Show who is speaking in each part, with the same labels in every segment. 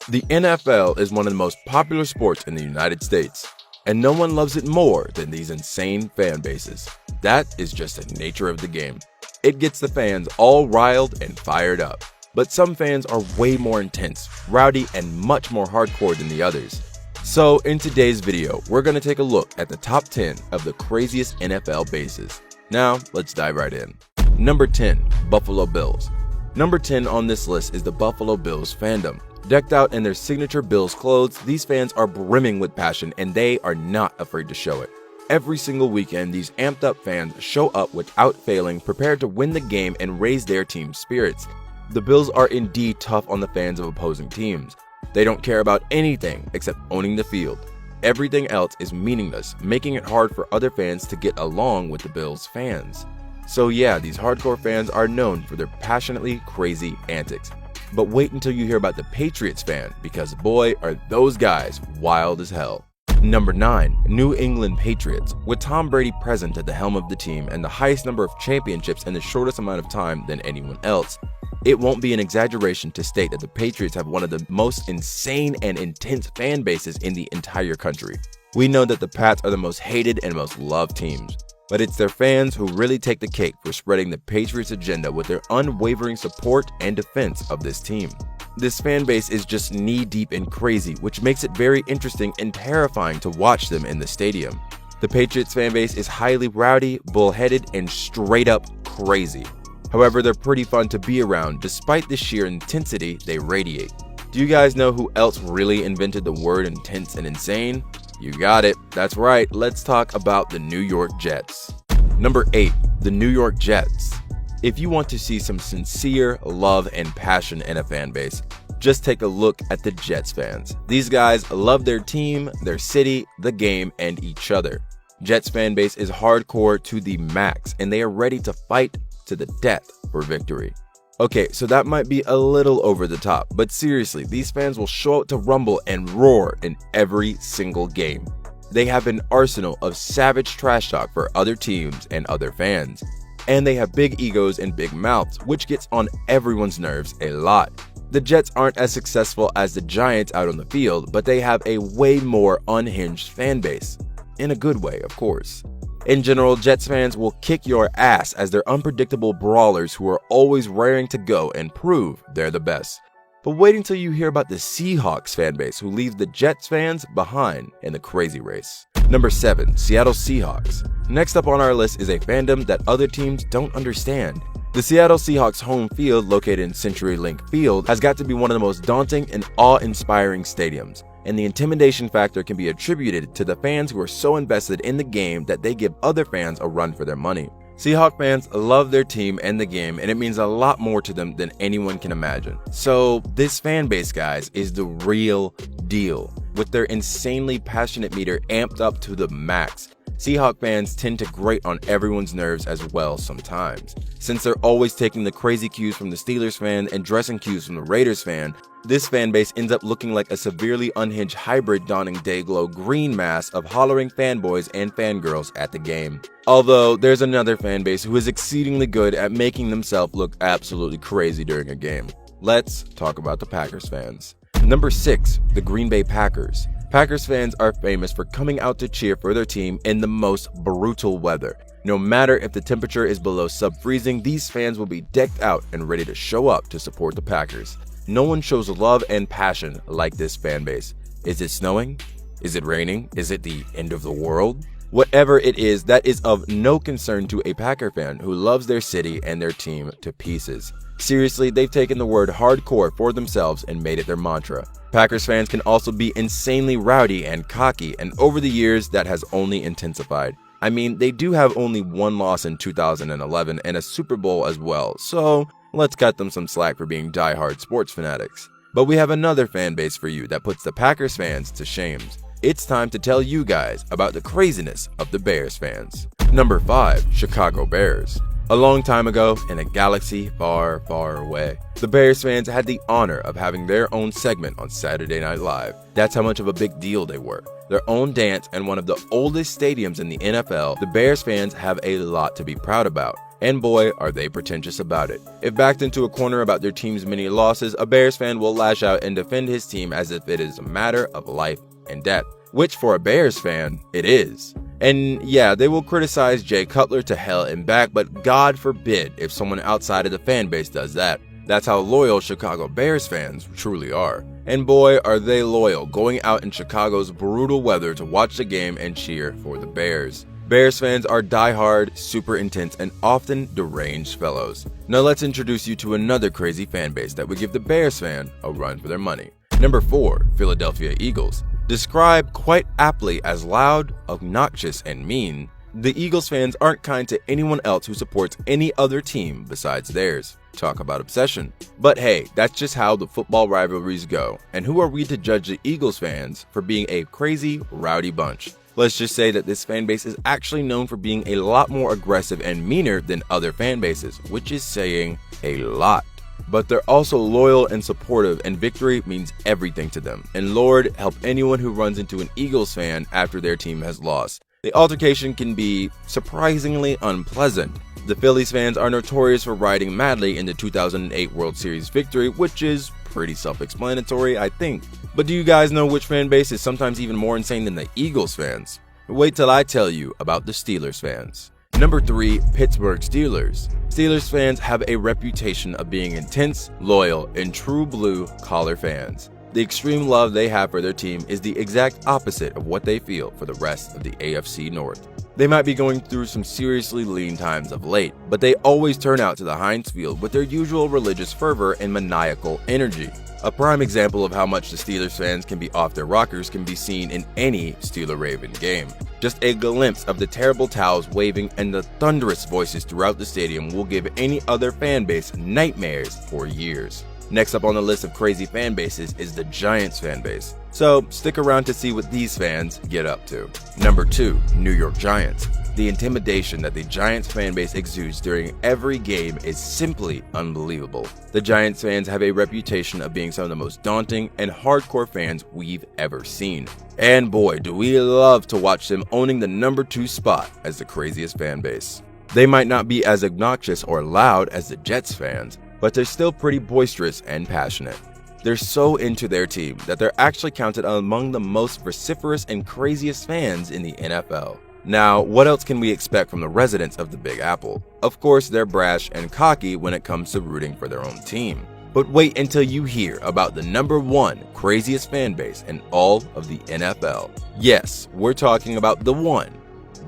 Speaker 1: The NFL is one of the most popular sports in the United States, and no one loves it more than these insane fan bases. That is just the nature of the game. It gets the fans all riled and fired up. But some fans are way more intense, rowdy, and much more hardcore than the others. So in today's video, we're going to take a look at the top 10 of the craziest NFL bases. Now, let's dive right in. Number 10, Buffalo Bills. Number 10 on this list is the Buffalo Bills fandom. Decked out in their signature Bills clothes, these fans are brimming with passion and they are not afraid to show it. Every single weekend, these amped up fans show up without failing, prepared to win the game and raise their team's spirits. The Bills are indeed tough on the fans of opposing teams. They don't care about anything except owning the field. Everything else is meaningless, making it hard for other fans to get along with the Bills fans. So yeah, these hardcore fans are known for their passionately crazy antics. But wait until you hear about the Patriots fan, because boy are those guys wild as hell. Number 9, New England Patriots. With Tom Brady present at the helm of the team and the highest number of championships in the shortest amount of time than anyone else, it won't be an exaggeration to state that the Patriots have one of the most insane and intense fan bases in the entire country. We know that the Pats are the most hated and most loved teams, but it's their fans who really take the cake for spreading the Patriots agenda with their unwavering support and defense of this team. This fan base is just knee-deep in crazy, which makes it very interesting and terrifying to watch them in the stadium. The Patriots fan base is highly rowdy, bullheaded, and straight up crazy. However, they're pretty fun to be around despite the sheer intensity they radiate. Do you guys know who else really invented the word intense and insane? You got it. That's right. Let's talk about the New York Jets. Number 8, the New York Jets. If you want to see some sincere love and passion in a fan base, just take a look at the Jets fans. These guys love their team, their city, the game, and each other. Jets fan base is hardcore to the max, and they are ready to fight to the death for victory. Okay, so that might be a little over the top, but seriously, these fans will show up to rumble and roar in every single game. They have an arsenal of savage trash talk for other teams and other fans. And they have big egos and big mouths, which gets on everyone's nerves a lot. The Jets aren't as successful as the Giants out on the field, but they have a way more unhinged fan base. In a good way, of course. In general, Jets fans will kick your ass as they're unpredictable brawlers who are always raring to go and prove they're the best. But wait until you hear about the Seahawks fan base who leaves the Jets fans behind in the crazy race. Number 7, Seattle Seahawks. Next up on our list is a fandom that other teams don't understand. The Seattle Seahawks home field, located in CenturyLink Field, has got to be one of the most daunting and awe-inspiring stadiums. And the intimidation factor can be attributed to the fans who are so invested in the game that they give other fans a run for their money. Seahawk fans love their team and the game, and it means a lot more to them than anyone can imagine. So this fan base, guys, is the real deal. With their insanely passionate meter amped up to the max, Seahawk fans tend to grate on everyone's nerves as well sometimes. Since they're always taking the crazy cues from the Steelers fan and dressing cues from the Raiders fan, this fan base ends up looking like a severely unhinged hybrid donning Dayglow green mass of hollering fanboys and fangirls at the game. Although, there's another fan base who is exceedingly good at making themselves look absolutely crazy during a game. Let's talk about the Packers fans. Number 6, the Green Bay Packers. Packers fans are famous for coming out to cheer for their team in the most brutal weather. No matter if the temperature is below sub-freezing, these fans will be decked out and ready to show up to support the Packers. No one shows love and passion like this fan base. Is it snowing? Is it raining? Is it the end of the world? Whatever it is, that is of no concern to a Packer fan who loves their city and their team to pieces. Seriously, they've taken the word hardcore for themselves and made it their mantra. Packers fans can also be insanely rowdy and cocky, and over the years, that has only intensified. I mean, they do have only one loss in 2011 and a Super Bowl as well, so let's cut them some slack for being diehard sports fanatics. But we have another fan base for you that puts the Packers fans to shame. It's time to tell you guys about the craziness of the Bears fans. Number 5, Chicago Bears. A long time ago, in a galaxy far, far away, the Bears fans had the honor of having their own segment on Saturday Night Live. That's how much of a big deal they were. Their own dance and one of the oldest stadiums in the NFL, the Bears fans have a lot to be proud about. And boy, are they pretentious about it. If backed into a corner about their team's many losses, a Bears fan will lash out and defend his team as if it is a matter of life and death, which for a Bears fan, it is. And yeah, they will criticize Jay Cutler to hell and back, but God forbid if someone outside of the fan base does that. That's how loyal Chicago Bears fans truly are. And boy, are they loyal, going out in Chicago's brutal weather to watch the game and cheer for the Bears. Bears fans are diehard, super intense, and often deranged fellows. Now let's introduce you to another crazy fan base that would give the Bears fan a run for their money. Number 4, Philadelphia Eagles. Described quite aptly as loud, obnoxious, and mean, the Eagles fans aren't kind to anyone else who supports any other team besides theirs. Talk about obsession. But hey, that's just how the football rivalries go, and who are we to judge the Eagles fans for being a crazy, rowdy bunch? Let's just say that this fan base is actually known for being a lot more aggressive and meaner than other fan bases, which is saying a lot. But they're also loyal and supportive, and victory means everything to them. And Lord help anyone who runs into an Eagles fan after their team has lost. The altercation can be surprisingly unpleasant. The Phillies fans are notorious for riding madly in the 2008 World Series victory, which is pretty self-explanatory, I think. But do you guys know which fan base is sometimes even more insane than the Eagles fans? Wait till I tell you about the Steelers fans. Number 3, Pittsburgh Steelers. Steelers fans have a reputation of being intense, loyal, and true blue collar fans. The extreme love they have for their team is the exact opposite of what they feel for the rest of the AFC North. They might be going through some seriously lean times of late, but they always turn out to the Heinz Field with their usual religious fervor and maniacal energy. A prime example of how much the Steelers fans can be off their rockers can be seen in any Steeler-Raven game. Just a glimpse of the terrible towels waving and the thunderous voices throughout the stadium will give any other fan base nightmares for years. Next up on the list of crazy fan bases is the Giants fan base. So stick around to see what these fans get up to. Number 2, New York Giants. The intimidation that the Giants fan base exudes during every game is simply unbelievable. The Giants fans have a reputation of being some of the most daunting and hardcore fans we've ever seen. And boy, do we love to watch them owning the number 2 spot as the craziest fan base. They might not be as obnoxious or loud as the Jets fans, but they're still pretty boisterous and passionate. They're so into their team that they're actually counted among the most vociferous and craziest fans in the NFL. Now, what else can we expect from the residents of the Big Apple? Of course, they're brash and cocky when it comes to rooting for their own team. But wait until you hear about the number 1 craziest fan base in all of the NFL. Yes, we're talking about the one,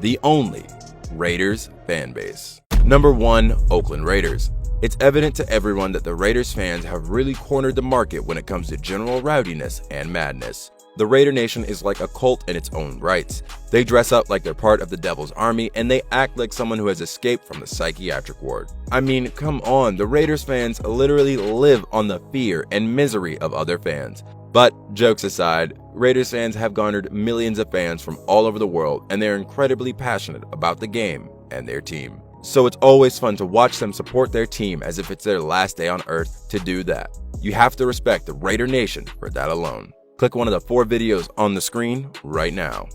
Speaker 1: the only Raiders fan base. Number 1, Oakland Raiders. It's evident to everyone that the Raiders fans have really cornered the market when it comes to general rowdiness and madness. The Raider Nation is like a cult in its own rights. They dress up like they're part of the Devil's Army, and they act like someone who has escaped from the psychiatric ward. I mean, come on, the Raiders fans literally live on the fear and misery of other fans. But jokes aside, Raiders fans have garnered millions of fans from all over the world, and they're incredibly passionate about the game and their team. So it's always fun to watch them support their team as if it's their last day on earth to do that. You have to respect the Raider Nation for that alone. Click one of the 4 videos on the screen right now.